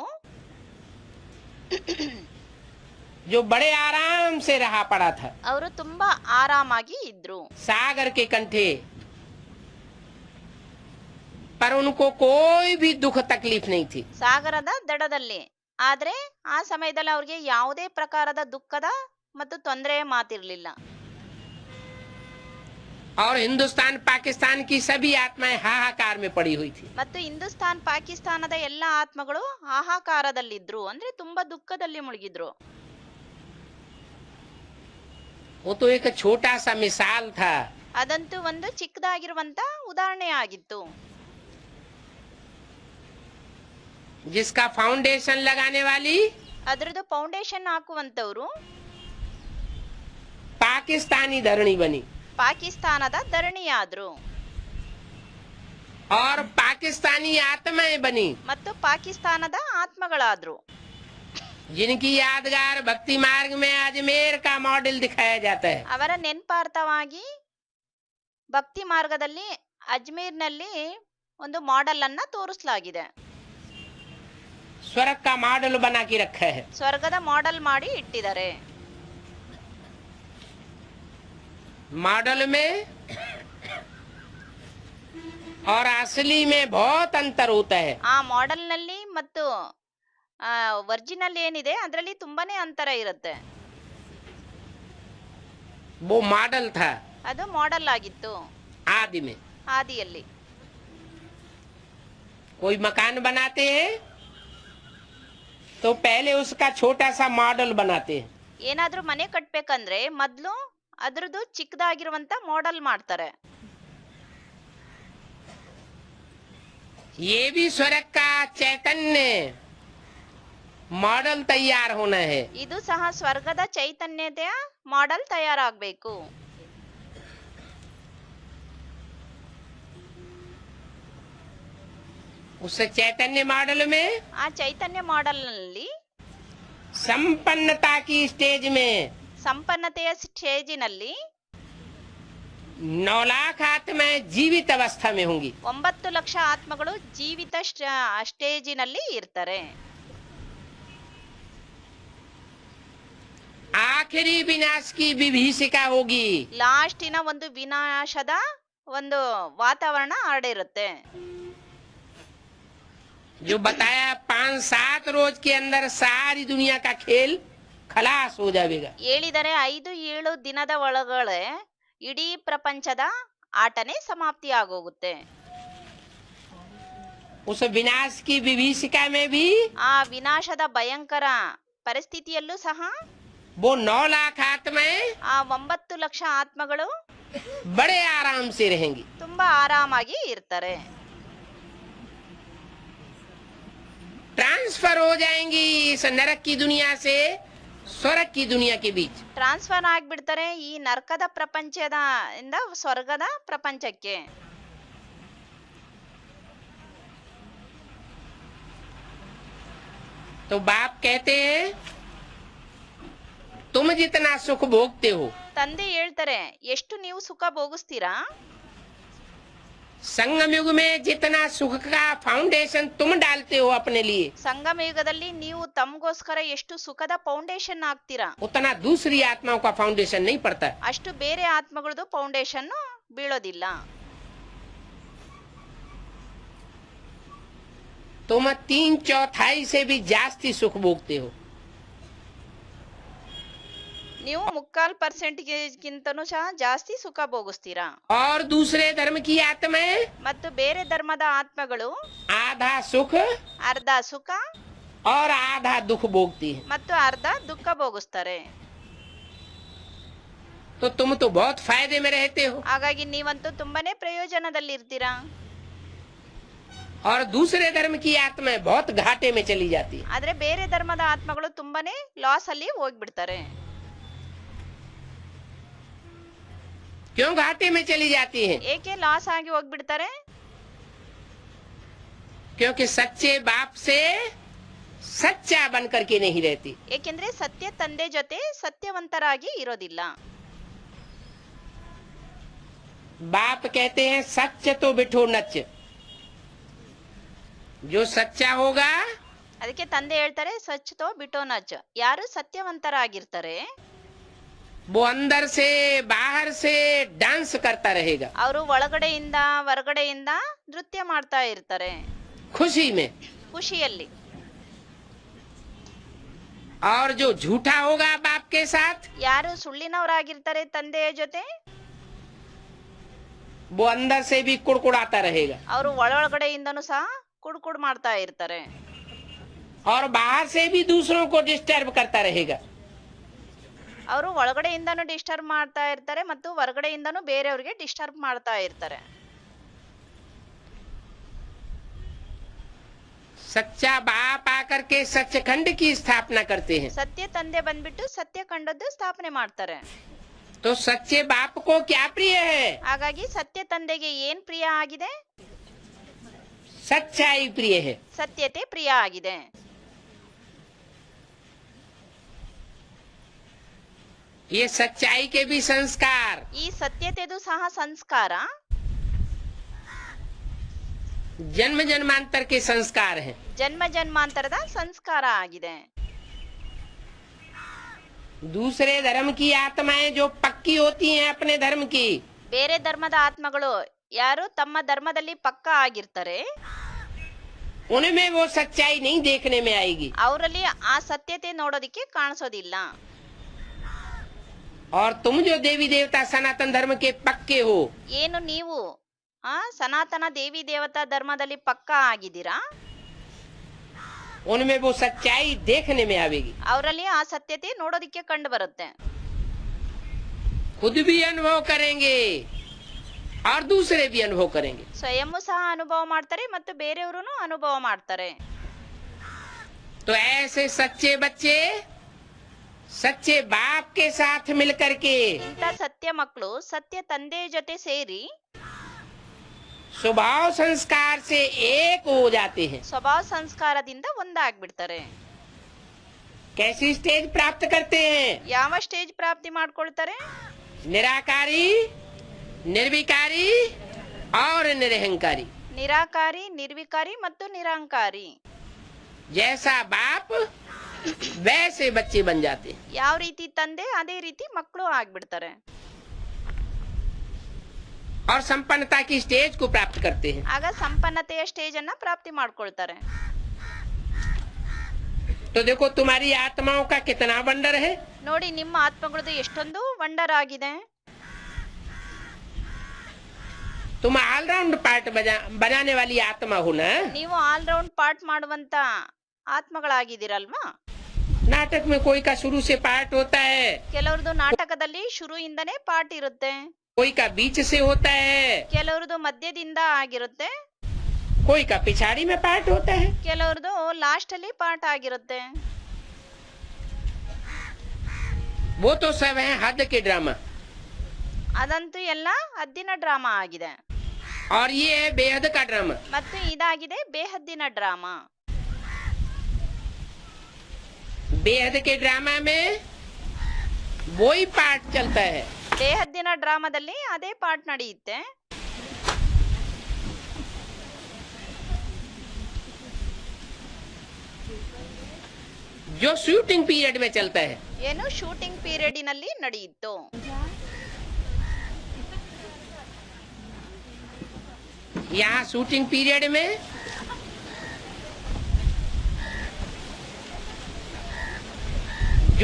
जो बड़े आराम से रहा पड़ा था ಅವರು ತುಂಬಾ ಆರಾಮಾಗಿ ಇದ್ರು सागर के कंठे, पर उनको कोई भी दुख तकलीफ नहीं थी। ಸಾಗರದ ದಡದಲ್ಲಿ. ಆದ್ರೆ ಆ ಸಮಯದಲ್ಲಿ ಅವ್ರಿಗೆ ಯಾವುದೇ ಪ್ರಕಾರದ ದುಃಖದ ಮತ್ತು ತೊಂದರೆಯ ಮಾತಿರ್ಲಿಲ್ಲ. और हिंदुस्तान पाकिस्तान की सभी आत्माएं हाहाकार में पड़ी हुई थी। ಮತ್ತು ಹಿಂದೂಸ್ತಾನ್ ಪಾಕಿಸ್ತಾನದ ಎಲ್ಲಾ ಆತ್ಮಗಳು ಹಾಹಾಕಾರದಲ್ಲಿದ್ರು, ಅಂದ್ರೆ ತುಂಬಾ ದುಃಖದಲ್ಲಿ ಮುಳುಗಿದ್ರು. वो तो एक छोटा सा मिसाल था, ಅದಂತೂ ಒಂದು ಚಿಕ್ಕದಾಗಿರುವಂತ ಉದಾಹರಣೆ ಆಗಿತ್ತು. जिसका फाउंडेशन लगाने वाली ಅದರದ್ದು ಫೌಂಡೇಶನ್ ಹಾಕುವಂತವ್ರು पाकिस्तानी धरणी बनी ಪಾಕಿಸ್ತಾನದ ಧರಣಿಯಾದ್ರು और पाकिस्तानी आत्माएं बनी, ಮತ್ತು ಪಾಕಿಸ್ತಾನದ ಆತ್ಮಗಳಾದ್ರು. जिनकी यादगार भक्ति मार्ग में अजमेर का मॉडल दिखाया जाता है। ಅವರ ನೆನಪಾರ್ಥವಾಗಿ ಭಕ್ತಿ ಮಾರ್ಗದಲ್ಲಿ ಅಜ್ಮೀರ್ನಲ್ಲಿ ಒಂದು ಮಾಡೆಲ್ ಅನ್ನ ತೋರಿಸಲಾಗಿದೆ. स्वर्ग का मॉडल बना के रखा है। ಸ್ವರ್ಗದ ಮಾಡೆಲ್ ಮಾಡಿ ಇಟ್ಟಿದ್ದಾರೆ. मॉडल में और असली में बहुत अंतर होता है। ಆ ಮಾಡೆಲ್ ನಲ್ಲಿ ಮತ್ತು ಒರಿಜಿನಲ್ ಏನಿದೆ ಅದರಲ್ಲಿ ತುಂಬಾನೇ ಅಂತರ ಇರುತ್ತೆ. वो मॉडल था ಅದು ಮಾಡೆಲ್ ಆಗಿತ್ತು आदि में। ಆದಿಯಲ್ಲಿ. कोई मकान बनाते हैं तो पहले उसका छोटा सा मॉडल बनाते हैं, ಏನಾದ್ರೂ ಮನೆ ಕಟ್ಬೇಕಂದ್ರೆ ಮೊದ್ಲು ಅದ್ರದ್ದು ಚಿಕ್ಕದಾಗಿರುವಂತ ಮಾಡೆಲ್ ಮಾಡ್ತಾರೆ. ये भी स्वर्ग का चैतन्य मॉडल तैयार होना है। ಇದು ಸಹ ಸ್ವರ್ಗದ ಚೈತನ್ಯತೆಯ ಮಾಡೆಲ್ ತಯಾರಾಗಬೇಕು. उस चैतन्य मॉडल में ಆ ಚೈತನ್ಯ ಮಾಡೆಲ್ ನಲ್ಲಿ संपन्नता की स्टेज में ಸಂಪನ್ನತೆಯ ಸ್ಟೇಜಿನಲ್ಲಿ 9 लाख आत्माएं जीवित अवस्था में होंगी। 9 ಲಕ್ಷ ಆತ್ಮಗಳು ಜೀವಿತ ಸ್ಟೇಜಿನಲ್ಲಿ ಇರ್ತಾರೆ. आखिरी विनाश की विभीषिका होगी, ಲಾಸ್ಟಿನ ಒಂದು ವಿನಾಶದ ಒಂದು ವಾತಾವರಣ ಹರಡಿರುತ್ತೆ. जो बताया 5-7 रोज के अंदर सारी दुनिया का खेल खलास हो जाएगा। ಹೇಳಿದರೆ 5-7 ದಿನದ ಒಳಗಡೆ ಇಡೀ ಪ್ರಪಂಚದ ಆಟನೇ ಸಮಾಪ್ತಿ ಆಗೋಗುತ್ತೆ. उस विनाश की विभीषिका में भी ಆ ವಿನಾಶದ ಭಯಂಕರ ಪರಿಸ್ಥಿತಿಯಲ್ಲೂ ಸಹ वो 9 लाख आत्माएं ಆ 9 ಲಕ್ಷ ಆತ್ಮಗಳು बड़े आराम से रहेंगी। ತುಂಬಾ ಆರಾಮಾಗಿ ಇರ್ತಾರೆ. ट्रांसफर हो जाएंगी इस नरक की दुनिया से स्वर्ग की दुनिया के बीच। ಟ್ರಾನ್ಸ್ಫರ್ ಆಗ್ಬಿಡ್ತಾರೆ ಈ ನರಕದ ಪ್ರಪಂಚದ ಇಂದ ಸ್ವರ್ಗದ ಪ್ರಪಂಚಕ್ಕೆ. तो बाप कहते हैं तुम जितना सुख भोगते हो, ತಂದೆ ಹೇಳ್ತಾರೆ ಎಷ್ಟು ನೀವು ಸುಖ ಭೋಗಿಸ್ತೀರಾ, संगम युग में जितना सुख का फाउंडेशन तुम डालते हो अपने लिए, ಸಂಗಮ ಯುಗದಲ್ಲಿ ನೀವು ತಮಗೋಸ್ಕರ ಎಷ್ಟು ಸುಖದ ಫೌಂಡೇಶನ್ ಹಾಕ್ತೀರಾ, उतना दूसरी आत्माओं का फाउंडेशन नहीं पड़ता। ಅಷ್ಟು ಬೇರೆ ಆತ್ಮಗಳದ್ದು ಫೌಂಡೇಶನ್ ಬೀಳೋದಿಲ್ಲ. तुम 3/4 से भी जास्ती सुख भोगते हो। ನೀವು 3/4%ಗಿಂತನೂ ಸಹ ಜಾಸ್ತಿ ಸುಖ ಭೋಗಿಸ್ತೀರಾ. और दूसरे धर्म की आत्माएं ಮತ್ತು ಬೇರೆ ಧರ್ಮದ ಆತ್ಮಗಳು आधा सुख ಅರ್ಧ ಸುಖ और आधा दुख भोगती हैं। ಮತ್ತು ಅರ್ಧ ದುಃಖ ಭೋಗಿಸ್ತಾರೆ. तो तुम तो बहुत फायदे में रहते हो ಹಾಗಾಗಿ ನೀವಂತೂ ತುಂಬಾನೇ ಪ್ರಯೋಜನದಲ್ಲಿರ್ತೀರಾ. और दूसरे धर्म की आत्माएं बहुत घाटे में चली जाती है। ಆದ್ರೆ ಬೇರೆ ಧರ್ಮದ ಆತ್ಮಗಳು ತುಂಬಾನೇ ಲಾಸ್ ಅಲ್ಲಿ ಹೋಗ್ಬಿಡ್ತಾರೆ. क्यों घाटे में चली जाती हैं? ಏಕೆ ಲಾಸ್ ಆಗಿ ಹೋಗ್ಬಿಡ್ತಾರೆ? क्योंकि सच्चे बाप से सच्चा बन करके नहीं रहती। ಏಕೆಂದ್ರೆ ಸತ್ಯ ತಂದೆ ಜೊತೆ ಸತ್ಯವಂತರಾಗಿ ಇರೋದಿಲ್ಲ. बाप कहते हैं सच तो बिठो नच, जो सच्चा होगा ಅದಕ್ಕೆ ತಂದೆ ಹೇಳ್ತಾರೆ ಸಚ್ತೋ ಬಿಟೋ ನಚ್. ಯಾರು ಸತ್ಯವಂತರಾಗಿರ್ತಾರೆ वो अंदर से बाहर से डांस करता रहेगा, ಅವರು ಒಳಗಡೆಯಿಂದ ಹೊರಗಡೆಯಿಂದ ನೃತ್ಯ ಮಾಡ್ತಾ ಇರ್ತಾರೆ खुशी में। ಖುಷಿಯಲ್ಲಿ. और जो झूठा होगा बाप के साथ ಯಾರು ಸುಳ್ಳಿನವರಾಗಿರ್ತಾರೆ ತಂದೆಯ ಜೊತೆ वो अंदर से भी कुड़कुड़ाता रहेगा ಅವರು ಒಳಗಡೆಯಿಂದನೂ ಸಹ ಕುಡ್ಕುಡ್ ಮಾಡ್ತಾ ಇರ್ತಾರೆ. और बाहर से भी दूसरों को डिस्टर्ब करता रहेगा। ಅವರು ಒಳಗಡೆಯಿಂದನೂ ಡಿಸ್ಟರ್ಬ್ ಮಾಡ್ತಾ ಇರ್ತಾರೆ ಮತ್ತು ಹೊರಗಡೆಯಿಂದನೂ ಬೇರೆಯವ್ರಿಗೆ ಡಿಸ್ಟರ್ಬ್ ಮಾಡ್ತಾ ಇರ್ತಾರೆ. सच्चा बाप आकर के सचखंड की स्थापना करते हैं। ಸತ್ಯ ತಂದೆ ಬಂದ್ಬಿಟ್ಟು ಸತ್ಯ ಕಂಡದ್ದು ಸ್ಥಾಪನೆ ಮಾಡ್ತಾರೆ. तो सच्चे बाप को क्या प्रिय है? ಹಾಗಾಗಿ ಸತ್ಯ ತಂದೆಗೆ ಏನ್ ಪ್ರಿಯ ಆಗಿದೆ? सच्चाई प्रिय है। ಸತ್ಯತೆ ಪ್ರಿಯ ಆಗಿದೆ. ये सच्चाई के भी संस्कार ಈ ಸತ್ಯತೆದು ಸಹ ಸಂಸ್ಕಾರ जन्म जन्मांतर के संस्कार हैं। ಜನ್ಮ ಜನ್ಮಾಂತರದ ಸಂಸ್ಕಾರ ಆಗಿದೆ. दूसरे धर्म की आत्माएं जो पक्की होती हैं अपने धर्म की, ಬೇರೆ ಧರ್ಮದ ಆತ್ಮಗಳು ಯಾರು ತಮ್ಮ ಧರ್ಮದಲ್ಲಿ ಪಕ್ಕ ಆಗಿರ್ತಾರೆ उनमें वो सच्चाई नहीं देखने में आएगी। ಅವರಲ್ಲಿ ಆ ಸತ್ಯತೆ ನೋಡೋದಿಕ್ಕೆ ಕಾಣಿಸೋದಿಲ್ಲ. और तुम जो देवी देवता सनातन धर्म के पक्के हो, ಏನು ನೀವು ಸನಾತನ ದೇವಿ ದೇವತಾ ಧರ್ಮದಲ್ಲಿ ಪಕ್ಕ ಆಗಿದ್ದೀರಾ उनमें वो सच्चाई देखने में आवेगी। ಅವರಲ್ಲಿ ಆ ಸತ್ಯತೆ ನೋಡೋದಿಕ್ಕೆ ಕಂಡು ಬರುತ್ತೆ. खुद भी अनुभव करेंगे और दूसरे भी अनुभव करेंगे। ಸ್ವಯಂ ಸಹ ಅನುಭವ ಮಾಡ್ತಾರೆ ಮತ್ತು ಬೇರೆಯವರು ಅನುಭವ ಮಾಡ್ತಾರೆ. तो ऐसे सच्चे बच्चे सच्चे बाप के साथ मिलकर के ಇಂಥ ಸತ್ಯ ಮಕ್ಕಳು ಸತ್ಯ ತಂದೆಯ ಜೊತೆ ಸೇರಿ स्वभाव संस्कार से एक हो जाते हैं। ಸ್ವಭಾವ ಸಂಸ್ಕಾರದಿಂದ ಒಂದಾಗ್ಬಿಡ್ತಾರೆ. कैसी स्टेज प्राप्त करते हैं? ಯಾವ ಸ್ಟೇಜ್ ಪ್ರಾಪ್ತಿ ಮಾಡ್ಕೊಳ್ತಾರೆ? निराकारी, निर्विकारी और निरहंकारी। ನಿರಾಕಾರಿ, ನಿರ್ವಿಕಾರಿ ಮತ್ತು ನಿರಹಂಕಾರಿ. जैसा बाप वैसे बच्चे बन जाते हैं। ಯಾವ ರೀತಿ ತಂದೆ ಅದೇ ರೀತಿ ಮಕ್ಕಳು ಆಗ್ಬಿಡ್ತಾರೆ. और संपन्नता की स्टेज को प्राप्त करते हैं। ಆಗ ಸಂಪನ್ನತೆಯ ಸ್ಟೇಜ್ ಅನ್ನ ಪ್ರಾಪ್ತಿ ಮಾಡ್ಕೊಳ್ತಾರೆ. तो देखो तुम्हारी आत्माओं का कितना वंडर है। ನೋಡಿ ನಿಮ್ಮ ಆತ್ಮಗಳದ್ದು ಎಷ್ಟೊಂದು ವಂಡರ್ ಆಗಿದೆ. तुम ऑलराउंड पार्ट बजाने वाली आत्मा हो ना। ನೀವು ಆಲ್ ರೌಂಡ್ ಪಾರ್ಟ್ ಮಾಡುವಂತ ಆತ್ಮಗಳಾಗಿದ್ದೀರಲ್ವಾ. नाटक में कोई का शुरू से पार्ट होता है, ಕೆಲವ್ರದ್ದು ನಾಟಕದಲ್ಲಿ ಶುರುಯಿಂದನೇ ಪಾರ್ಟ್ ಇರುತ್ತೆ, कोई का बीच से होता है, ಕೆಲವ್ರದ್ದು ಮಧ್ಯದಿಂದ ಆಗಿರುತ್ತೆ, कोई का पिछाड़ी में पार्ट होता है। ಕೆಲವ್ರದ್ದು ಲಾಸ್ಟ್ ಅಲ್ಲಿ ಪಾರ್ಟ್ ಆಗಿರುತ್ತೆ. वो तो सब है हद के ड्रामा, ಅದಂತೂ ಎಲ್ಲ ಹದ್ದಿನ ಡ್ರಾಮಾ ಆಗಿದೆ. और ये है बेहद का ड्रामा। ಮತ್ತು ಇದಾಗಿದೆ ಬೇಹದ್ದಿನ ಡ್ರಾಮಾ. बेहद के ड्रामा में वही पार्ट चलता है। ಬೇಹದ್ದಿನ ಡ್ರಾಮಾದಲ್ಲಿ ಅದೇ ಪಾರ್ಟ್ ನಡೆಯುತ್ತೆ. जो शूटिंग पीरियड में चलता है। ಏನು ಶೂಟಿಂಗ್ ಪೀರಿಯಡಿನಲ್ಲಿ ನಡೆಯಿತು. यहाँ शूटिंग पीरियड में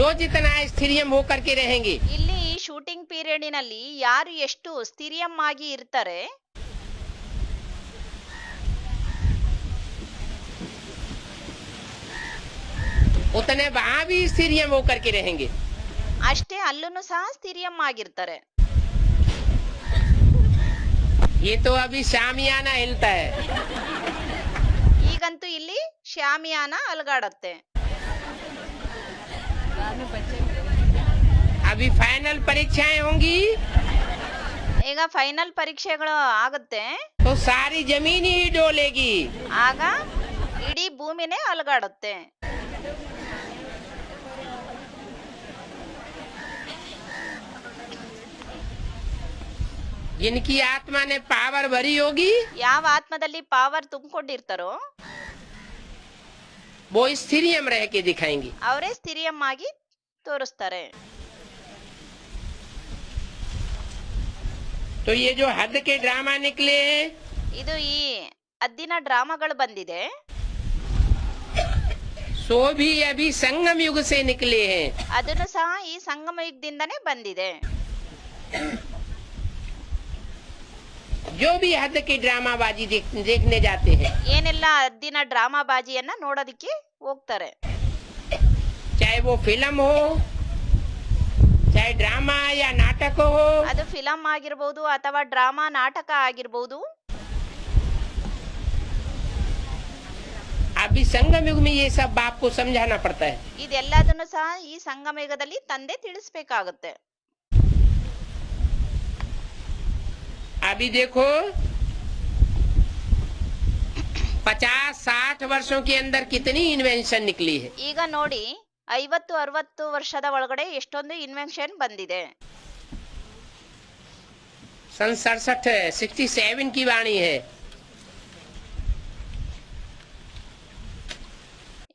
जो जितना स्थिरियम होकर के रहेंगे, ಇಲ್ಲಿ ಈ ಶೂಟಿಂಗ್ ಪೀರಿಯಡಿನಲ್ಲಿ ಯಾರು ಎಷ್ಟು ಸ್ಥಿರಿಯಂ ಆಗಿ ಇರ್ತಾರೆ, उतने वहां भी स्थिरियम होकर के रहेंगे। ಅಷ್ಟೇ ಅಲ್ಲೂ ಸಹ ಸ್ಥಿರಿಯಂ ಆಗಿರ್ತಾರೆ। ये तो अभी शामियाना हिलता है। ಈಗಂತೂ ಇಲ್ಲಿ ಶಾಮಿಯಾನ ಅಲಗಾಡತ್ತೆ। अभी फाइनल परीक्षाएं होंगी ಈಗ ಫೈನಲ್ ಪರೀಕ್ಷೆಗಳು ಆಗುತ್ತೆ, तो सारी जमीन ही डोलेगी। ಆಗ ಇಡೀ ಭೂಮಿನೇ ಅಲಗಾಡುತ್ತೆ। जिनकी आत्मा ने पावर भरी होगी ಯಾವ ಆತ್ಮದಲ್ಲಿ ಪಾವರ್ ತುಂಬಿಕೊಂಡಿರ್ತಾರೋ वो स्थिरियम रह के दिखाएंगी। ಅವರೇ ಸ್ಥಿರಿಯಂ ಆಗಿ ತೋರಿಸ್ತಾರೆ। तो ये जो हद के ड्रामा निकले हैं, ಇದು ಈ ಹದ್ದಿನ ಡ್ರಾಮಾಗಳು ಬಂದಿದೆ, सो भी अभी संगम युग से निकले हैं। ಅದನ್ನು ಸಹ ಈ ಸಂಗಮ ಯುಗದಿಂದನೇ ಬಂದಿದೆ। जो भी हद की ड्रामाबाजी देखने जाते हैं, ಏನೆಲ್ಲ ಹದ್ದಿನ ಡ್ರಾಮಾ ಬಾಜಿಯನ್ನ ನೋಡೋದಕ್ಕೆ ಹೋಗ್ತಾರೆ, चाहे वो फिल्म हो, चाहे ड्रामा या नाटक हो, ಅದು ಫಿಲಂ ಆಗಿರ್ಬೋದು ಅಥವಾ ಡ್ರಾಮಾ ನಾಟಕ ಆಗಿರ್ಬೋದು। अभी संगम युग में ये सब बाप को समझाना पड़ता है। ಇದೆಲ್ಲದನ್ನು ಸಹ ಈ ಸಂಗಮ ಯುಗದಲ್ಲಿ ತಂದೆ ತಿಳಿಸ್ಬೇಕಾಗುತ್ತೆ। अभी देखो 50-60 वर्षों के अंदर कितनी इन्वेंशन निकली है। ಈಗ ನೋಡಿ 50-60 ವರ್ಷದ ಒಳಗಡೆ ಎಷ್ಟೊಂದು ಇನ್ವೆನ್ಷನ್ ಬಂದಿದೆ। सन 67 की वाणी है।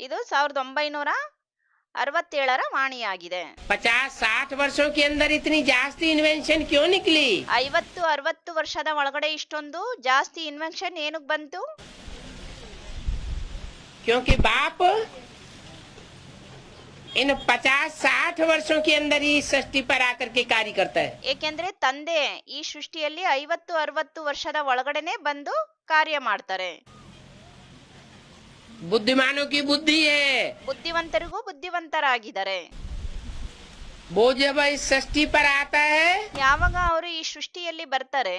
ಇದು 1967ರ ವಾಣಿಯಾಗಿದೆ। 50-60 वर्षों के अंदर इतनी जास्ती इन्वेंशन क्यों निकली? 50-60 ವರ್ಷದ ಒಳಗಡೆ ಇಷ್ಟೊಂದು ಜಾಸ್ತಿ ಇನ್ವೆನ್ಷನ್ ಏನಕ್ಕೆ ಬಂತು? क्योंकि बाप इन 50-60 वर्षों के अंदर ही सृष्टि पर आकर के कार्य करता है। ಏಕೆಂದ್ರೆ ತಂದೆ ಈ ಸೃಷ್ಟಿಯಲ್ಲಿ 50-60 ವರ್ಷದ ಒಳಗಡೆನೆ ಬಂದು ಕಾರ್ಯ ಮಾಡ್ತಾರೆ। बुद्धिमानों की बुद्धि है, ಬುದ್ಧಿವಂತರಿಗೂ ಬುದ್ಧಿವಂತರಾಗಿದ್ದಾರೆ। वो जब इस सृष्टि पर आता है ಯಾವಾಗ ಅವರು ಈ ಸೃಷ್ಟಿಯಲ್ಲಿ ಬರ್ತಾರೆ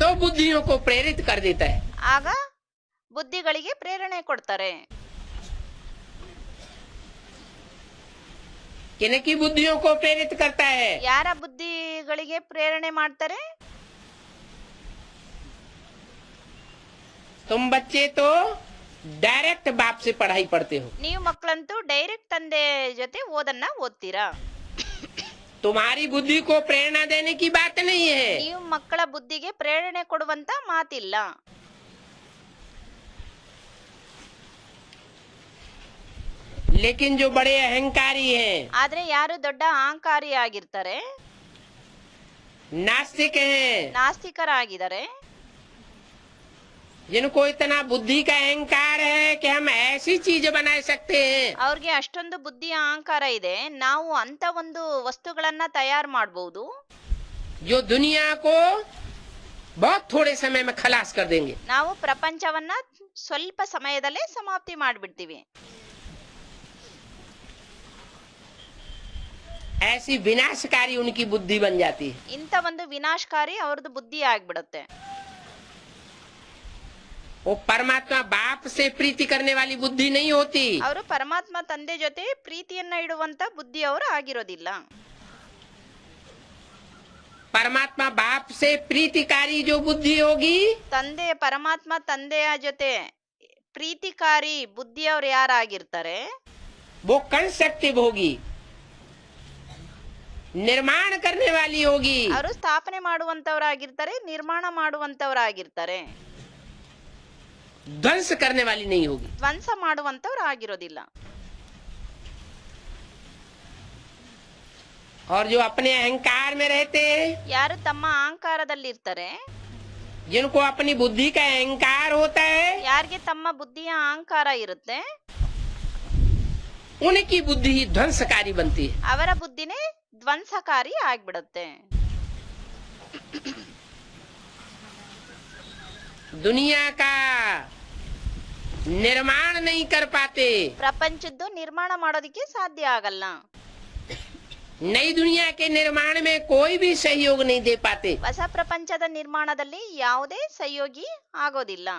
तो बुद्धियों को प्रेरित कर देता है। ಆಗ ಬುದ್ಧಿಗಳಿಗೆ ಪ್ರೇರಣೆ ಕೊಡ್ತಾರೆ। किनकी बुद्धियों को प्रेरित करता है? ಯಾರ ಬುದ್ಧಿಗಳಿಗೆ ಪ್ರೇರಣೆ ಮಾಡ್ತಾರೆ? तुम बच्चे तो डायरेक्ट बाप से पढ़ाई पढ़ते हो। ನೀವು ಮಕ್ಕಳಂತೂ ಡೈರೆಕ್ಟ್ ತಂದೆ ಜೊತೆ ಓದನ್ನ ಓದ್ತೀರಾ। तुम्हारी बुद्धि को प्रेरणा देने की बात नहीं है। ನೀವು ಮಕ್ಕಳ ಬುದ್ಧಿಗೆ ಪ್ರೇರಣೆ ಕೊಡುವಂತ ಮಾತಿಲ್ಲ। लेकिन जो बड़े अहंकारी हैं, ಆದ್ರೆ ಯಾರು ದೊಡ್ಡ ಅಹಂಕಾರಿ ಆಗಿರ್ತಾರೆ, नास्तिक हैं, ನಾಸ್ತಿಕರಾಗಿದ್ದಾರೆ, जिनको इतना बुद्धि का अहंकार है कि हम ऐसी चीज बना सकते हैं ಅವ್ರಿಗೆ ಅಷ್ಟೊಂದು ಬುದ್ಧಿಯ ಅಹಂಕಾರ ಇದೆ, ನಾವು ಅಂತ ಒಂದು ವಸ್ತುಗಳನ್ನ ತಯಾರು ಮಾಡಬಹುದು जो दुनिया को बहुत थोड़े समय में खलास कर देंगे। ನಾವು ಪ್ರಪಂಚವನ್ನ ಸ್ವಲ್ಪ ಸಮಯದಲ್ಲೇ ಸಮಾಪ್ತಿ ಮಾಡ್ಬಿಡ್ತೀವಿ। ऐसी विनाशकारी उनकी बुद्धि बन जाती है। ಇಂಥ ಒಂದು ವಿನಾಶಕಾರಿ ಅವ್ರದ್ದು ಬುದ್ಧಿ ಆಗ್ಬಿಡುತ್ತೆ। वो परमात्मा बाप से प्रीति करने वाली बुद्धि नहीं होती। ಅವರು ಪರಮಾತ್ಮ ತಂದೆ ಜೊತೆ ಪ್ರೀತಿಯನ್ನ ಇಡುವಂತ ಬುದ್ಧಿ ಅವರು ಆಗಿರೋದಿಲ್ಲ। परमात्मा बाप से प्रीतिकारी जो बुद्धि होगी, ತಂದೆ ಪರಮಾತ್ಮ ತಂದೆಯ ಜೊತೆ ಪ್ರೀತಿಕಾರಿ ಬುದ್ಧಿಯವ್ರು ಯಾರಾಗಿರ್ತಾರೆ, वो कंस्ट्रक्टिव होगी, निर्माण करने वाली होगी, ಅವರು ಸ್ಥಾಪನೆ ಮಾಡುವಂತವರಾಗಿರ್ತಾರೆ, ನಿರ್ಮಾಣ ಮಾಡುವಂತವರಾಗಿರ್ತಾರೆ, ध्वंस करने वाली नहीं होगी। ಧ್ವಂಸ ಮಾಡುವಂತವ್ರು ಆಗಿರೋದಿಲ್ಲ। और जो अपने अहंकार में रहते हैं, ಯಾರು ತಮ್ಮ ಅಹಂಕಾರದಲ್ಲಿರ್ತಾರೆ, जिनको अपनी बुद्धि का अहंकार होता है, ಯಾರಿಗೆ ತಮ್ಮ ಬುದ್ಧಿಯ ಅಹಂಕಾರ ಇರುತ್ತೆ, उनकी बुद्धि ही ध्वंसकारी बनती है। ಅವರ ಬುದ್ಧಿನೇ ಧ್ವಂಸಕಾರಿ ಆಗ್ಬಿಡುತ್ತೆ. दुनिया का निर्माण नहीं कर पाते, ಪ್ರಪಂಚದ್ದು ನಿರ್ಮಾಣ ಮಾಡೋದಕ್ಕೆ ಸಾಧ್ಯ ಆಗಲ್ಲ. नई दुनिया के निर्माण में कोई भी सहयोग नहीं दे पाते, ಹೊಸ ಪ್ರಪಂಚದ ನಿರ್ಮಾಣದಲ್ಲಿ ಯಾವುದೇ ಸಹಯೋಗಿ ಆಗೋದಿಲ್ಲ.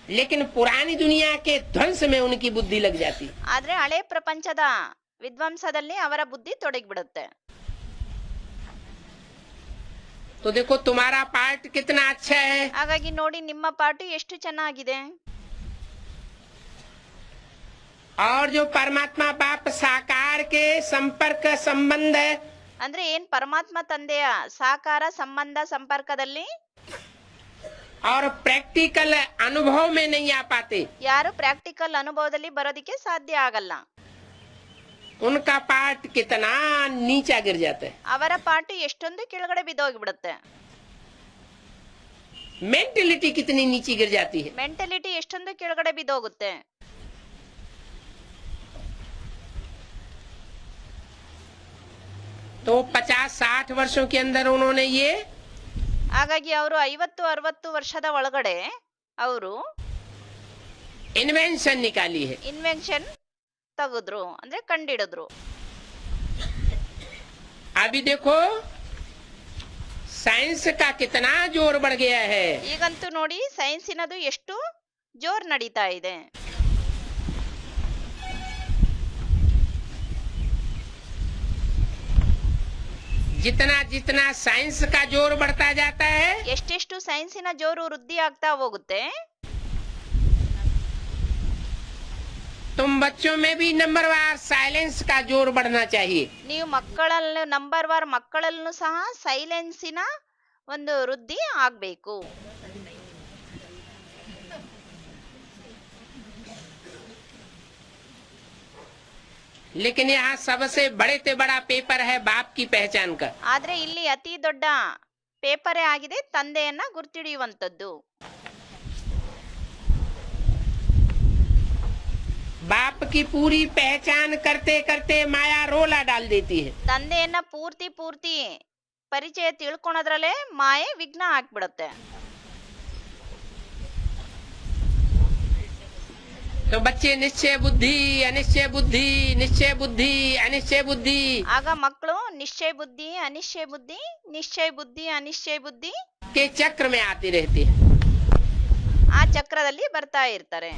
लेकिन पुरानी दुनिया के ध्वंस में उनकी बुद्धि लग जाती। ಆದ್ರೆ ಹಳೆ ಪ್ರಪಂಚದ ವಿಧ್ವಂಸದಲ್ಲಿ ಅವರ ಬುದ್ಧಿ ತೊಡಗಿಬಿಡುತ್ತೆ. तो देखो तुम्हारा पार्ट कितना अच्छा है, ಹಾಗಾಗಿ ನೋಡಿ ನಿಮ್ಮ ಪಾಠ ಎಷ್ಟು ಚೆನ್ನಾಗಿದೆ. और जो परमात्मा बाप साकार के संपर्क संबंध है, ಅಂದ್ರೆ ಏನ್ ಪರಮಾತ್ಮ ತಂದೆಯ ಸಾಕಾರ ಸಂಬಂಧ ಸಂಪರ್ಕದಲ್ಲಿ और प्रैक्टिकल अनुभव में नहीं आ पाते, ಯಾರು ಪ್ರಾಕ್ಟಿಕಲ್ ಅನುಭವದಲ್ಲಿ ಬರೋದಕ್ಕೆ ಸಾಧ್ಯ ಆಗಲ್ಲ. उनका पार्ट कितना नीचा गिर जाता है। ಅವರ ಪಾಠ ಎಷ್ಟೊಂದು ಕೆಳಗಡೆ ಬಿದ್ದೋಗ್ಬಿಡುತ್ತೆ. मेंटेलिटी कितनी नीची गिर जाती है। ಮೆಂಟಲಿಟಿ ಎಷ್ಟೊಂದು ಕೆಳಗಡೆ ಬಿದ್ದೋಗುತ್ತೆ. तो 50-60 वर्षों के अंदर उन्होंने ये ಹಾಗಾಗಿ ಅವರು 50-60 ವರ್ಷದ ಒಳಗಡೆ ಅವರು इन्वेंशन निकाली है। ಇನ್ವೆನ್ಷನ್ ತೆಗೆದ್ರು ಅಂದ್ರೆ ಕಂಡಿಡಿದ್ರು. अभी देखो साइंस का कितना जोर बढ़ गया है। ಈಗಂತೂ ನೋಡಿ ಸೈನ್ಸಿನದು ಎಷ್ಟು ಜೋರ್ ನಡೀತಾ ಇದೆ. जितना जितना साइंस का जोर बढ़ता जाता है, ಎಷ್ಟೆಷ್ಟು ಸೈನ್ಸಿನ ಜೋರು ವೃದ್ಧಿ ಆಗ್ತಾ ಹೋಗುತ್ತೆ, तुम बच्चों में भी नंबरवार साइलेंस का जोर बढ़ना चाहिए। ನೀವು ಮಕ್ಕಳಲ್ಲೂ ನಂಬರ್ ವಾರ್ ಮಕ್ಕಳಲ್ಲೂ ಸಹ ಸೈಲೆನ್ಸಿನ ಒಂದು ವೃದ್ಧಿ ಆಗ್ಬೇಕು. लेकिन यहाँ सबसे बड़े से बड़ा पेपर है बाप की पहचान का। ಆದ್ರೆ ಇಲ್ಲಿ ಅತಿ ದೊಡ್ಡ ಪೇಪರೇ ಆಗಿದೆ ತಂದೆಯನ್ನ ಗುರ್ತಿಡಿಯುವಂತದ್ದು. बाप की पूरी पहचान करते करते माया रोला डाल देती है। ತಂದೆಯನ್ನ ಪೂರ್ತಿ ಪರಿಚಯ ತಿಳ್ಕೊಳೋದ್ರಲ್ಲೇ ಮಾಯೆ ವಿಘ್ನ ಹಾಕ್ಬಿಡುತ್ತೆ. तो बच्चे निश्चय बुद्धि अनिश्चय बुद्धि, निश्चय बुद्धि अनिश्चय बुद्धि, ಆಗ ಮಕ್ಕಳು ನಿಶ್ಚಯ ಬುದ್ಧಿ ಅನಿಶ್ಚಯ ಬುದ್ಧಿ, ನಿಶ್ಚಯ ಬುದ್ಧಿ ಅನಿಶ್ಚಯ ಬುದ್ಧಿ के चक्र में आती रहती है। ಆ ಚಕ್ರದಲ್ಲಿ ಬರ್ತಾ ಇರ್ತಾರೆ.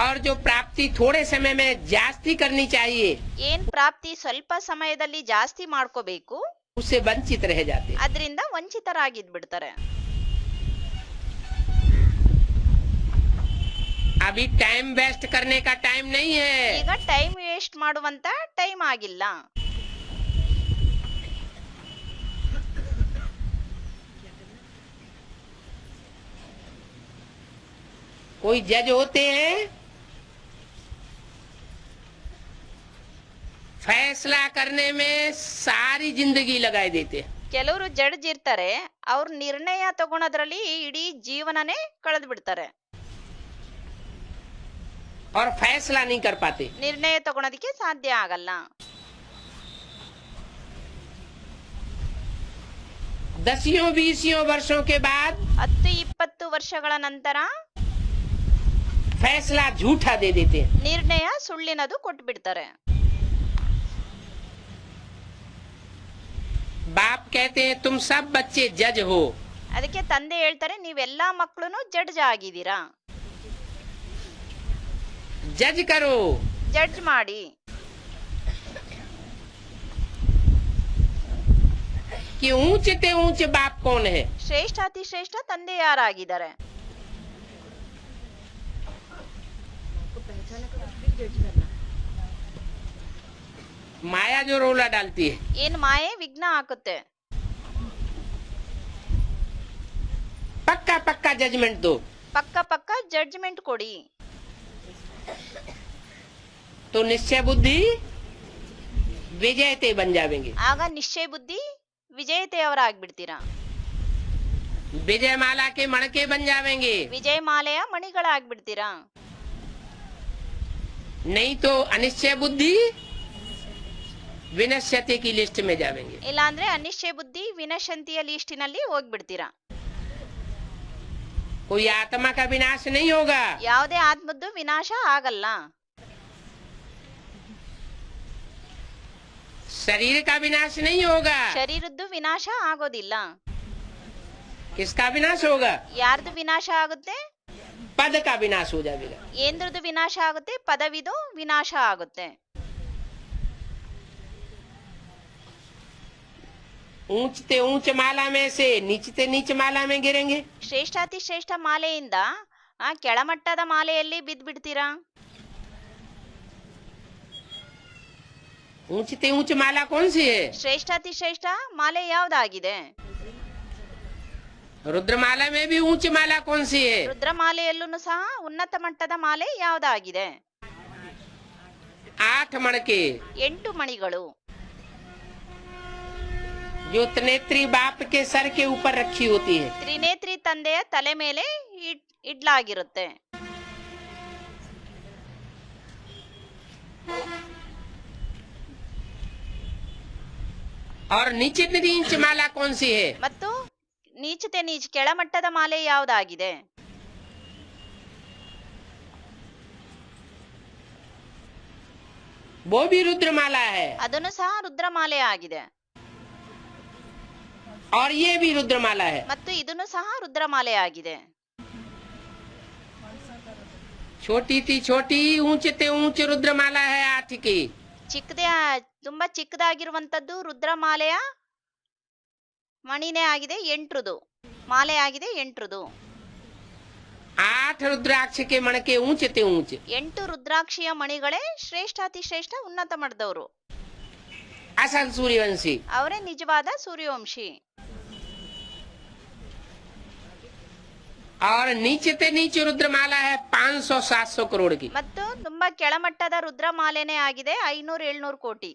और जो प्राप्ति थोड़े समय में जास्ती करनी चाहिए, ಏನ್ ಪ್ರಾಪ್ತಿ ಸ್ವಲ್ಪ ಸಮಯದಲ್ಲಿ ಜಾಸ್ತಿ ಮಾಡ್ಕೋಬೇಕು, उससे वंचित रह जाते हैं। ಅದರಿಂದ ವಂಚಿತರಾಗಿದ್ಬಿಡ್ತಾರೆ. अभी टाइम वेस्ट करने का टाइम नहीं है। ಈಗ ಟೈಮ್ ವೇಸ್ಟ್ ಮಾಡುವಂತ ಟೈಮ್ ಆಗಿಲ್ಲ. कोई जज होते हैं फैसला करने में सारी जिंदगी लगाए देते हैं, ಕೆಲವರು ಜಡ್ಜ್ ಇರ್ತಾರೆ, ಅವ್ರ ನಿರ್ಣಯ ತಗೊಳೋದ್ರಲ್ಲಿ ಇಡೀ ಜೀವನನೇ ಕಳೆದು ಬಿಡ್ತಾರೆ. और फैसला नहीं कर पाते। ನಿರ್ಣಯ ತಗೊಳೋದಕ್ಕೆ ಸಾಧ್ಯ ಆಗಲ್ಲ. 10-20 वर्षों के बाद 10-20 ವರ್ಷಗಳ ನಂತರ फैसला झूठा दे देते हैं। ನಿರ್ಣಯ ಸುಳ್ಳಿನದು ಕೊಟ್ಬಿಡ್ತಾರೆ. बाप कहते हैं तुम सब बच्चे जज हो, ಅದಕ್ಕೆ ತಂದೆ ಹೇಳ್ತಾರೆ ನೀವೆಲ್ಲಾ ಮಕ್ಕಳು ಜಡ್ಜ್ ಆಗಿದ್ದೀರಾ, जज करो। ಜಡ್ಜ್ ಮಾಡಿ. कि ऊंच ते ऊंच बाप कौन है। ಶ್ರೇಷ್ಠ ಅತಿ ಶ್ರೇಷ್ಠ ತಂದೆ ಯಾರಾಗಿದ್ದಾರೆ. माया जो रोला डालती है, ಏನ್ ಮಾಯೆ ವಿಘ್ನ ಹಾಕುತ್ತೆ. पक्का पक्का जजमेंट दो, ಪಕ್ಕ ಜಡ್ಜ್ಮೆಂಟ್ ಕೊಡಿ. तो निश्चय बुद्धि विजयते बन जाएंगे। ಆಗ ನಿಶ್ಚಯ ಬುದ್ಧಿ ವಿಜೇತೆಯವರಾಗ್ಬಿಡ್ತೀರಾ. विजय माला के मणके बन जावेंगे, ವಿಜಯ ಮಾಲೆಯ ಮಣಿಗಳಾಗ್ಬಿಡ್ತೀರಾ? नहीं तो अनिश्चय बुद्धि विनश्यति की लिस्ट में जावेंगे। ಇಲ್ಲಾಂದ್ರೆ ಅನಿಶ್ಚಯ ಬುದ್ಧಿ ವಿನಶಂತಿಯ ಲಿಸ್ಟಿನಲ್ಲಿ ಹೋಗ್ಬಿಡ್ತೀರಾ? कोई आत्मा का विनाश नहीं होगा, ಯಾವುದೇ ಆತ್ಮದ್ದು ವಿನಾಶ ಆಗಲ್ಲ, शरीर का विनाश नहीं होगा। ಶರೀರದ್ದು ವಿನಾಶ ಆಗೋದಿಲ್ಲ. किसका विनाश होगा? ಯಾರ್ದು ವಿನಾಶ ಆಗುತ್ತೆ? पद का विनाश हो जाएगा। ಏಂದ್ರದ್ದು ವಿನಾಶ ಆಗುತ್ತೆ? ಪದವಿದು ವಿನಾಶ ಆಗುತ್ತೆ. ऊंचते ऊंच माला में से नीचते नीच माला में गिरेंगे। ಶ್ರೇಷ್ಠಾತಿ ಶ್ರೇಷ್ಠ ಮಾಲೆಯಿಂದ ಕೆಳಮಟ್ಟದ ಮಾಲೆಯಲ್ಲಿ ಬಿದ್ದ್ಬಿಡ್ತೀರಾ? ऊंचते ऊंच माला कौन सी है? ಶ್ರೇಷ್ಠಾತಿ ಶ್ರೇಷ್ಠ ಮಾಲೆ ಯಾವ್ದಾಗಿದೆ? रुद्रमाला में भी ऊंच माला कौन सी है? ರುದ್ರಮಾಲೆಯಲ್ಲೂ ಸಹ ಉನ್ನತ ಮಟ್ಟದ ಮಾಲೆ ಯಾವ್ದಾಗಿದೆ? 8 मणके 8 ಮಣಿಗಳು जो त्रिनेत्री बाप के सर के ऊपर रखी होती है। ತ್ರಿನೇತ್ರಿ ತಂದೆಯ ತಲೆ ಮೇಲೆ ಇಡ್ಲಾಗಿರುತ್ತೆ. और नीचे नीच माला कौन सी है? ಮತ್ತು ನೀಚತೆ ನೀಚ ಕೆಳಮಟ್ಟದ ಮಾಲೆ ಯಾವ್ದಾಗಿದೆ? वो भी रुद्रमाला है, ಅದನ್ನು ಸಹ ರುದ್ರಮಾಲೆ ಆಗಿದೆ. और ये भी रुद्रमाला है। ಮತ್ತು ಇದನ್ನು ಸಹ ರುದ್ರಮಾಲೆ ಆಗಿದೆ. छोटी थी छोटी ऊंचते ऊंच रुद्रमाला है 8 की। ಚಿಕ್ಕದೇ ತುಂಬಾ ಚಿಕ್ಕದಾಗಿರುವಂತದ್ದು ರುದ್ರಮಾಲೆಯ ಮಣಿನೇ ಆಗಿದೆ. 8ದು ಮಾಲೆ ಆಗಿದೆ. 8ದು 8 रुद्राक्ष के मणके ऊंचते ऊंच। 8 ರುದ್ರಾಕ್ಷಿಯ ಮಣಿಗಳೇ ಶ್ರೇಷ್ಠಾತಿ ಶ್ರೇಷ್ಠ ಉನ್ನತ ಮಟ್ಟದವರು. असल सूर्यवंशी ಅವರೇ ನಿಜವಾದ ಸೂರ್ಯವಂಶಿ. और नीचते नीच रुद्रमाला है 500-700 करोड़ की। ಮತ್ತು ತುಂಬಾ ಕೆಳಮಟ್ಟದ ರುದ್ರಮಾಲೆನೇ ಆಗಿದೆ 500-700 ಕೋಟಿ.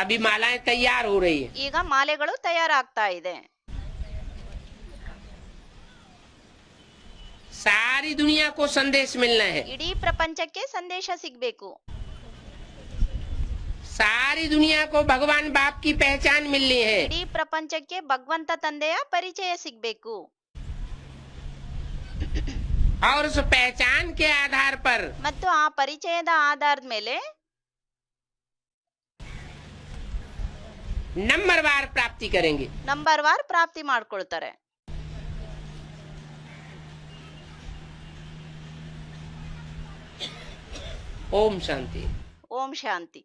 अभी मालाएं तैयार हो रही है। ಈಗ ಮಾಲೆಗಳು ತಯಾರಾಗ್ತಾ ಇದೆ. सारी दुनिया को संदेश मिलना है। ಇಡೀ ಪ್ರಪಂಚಕ್ಕೆ ಸಂದೇಶ ಸಿಗಬೇಕು. सारी दुनिया को भगवान बाप की पहचान मिलनी है। ಇಡೀ ಪ್ರಪಂಚಕ್ಕೆ ಭಗವಂತ ತಂದೆಯ ಪರಿಚಯ ಸಿಗಬೇಕು. और उस पहचान के आधार पर ಮತ್ತು ಆ ಪರಿಚಯದ ಆಧಾರದ ಮೇಲೆ नंबरवार प्राप्ति करेंगे। ನಂಬರ್ ವಾರ್ ಪ್ರಾಪ್ತಿ ಮಾಡ್ಕೊಳ್ತಾರೆ. ओम शांति। ಓಂ ಶಾಂತಿ.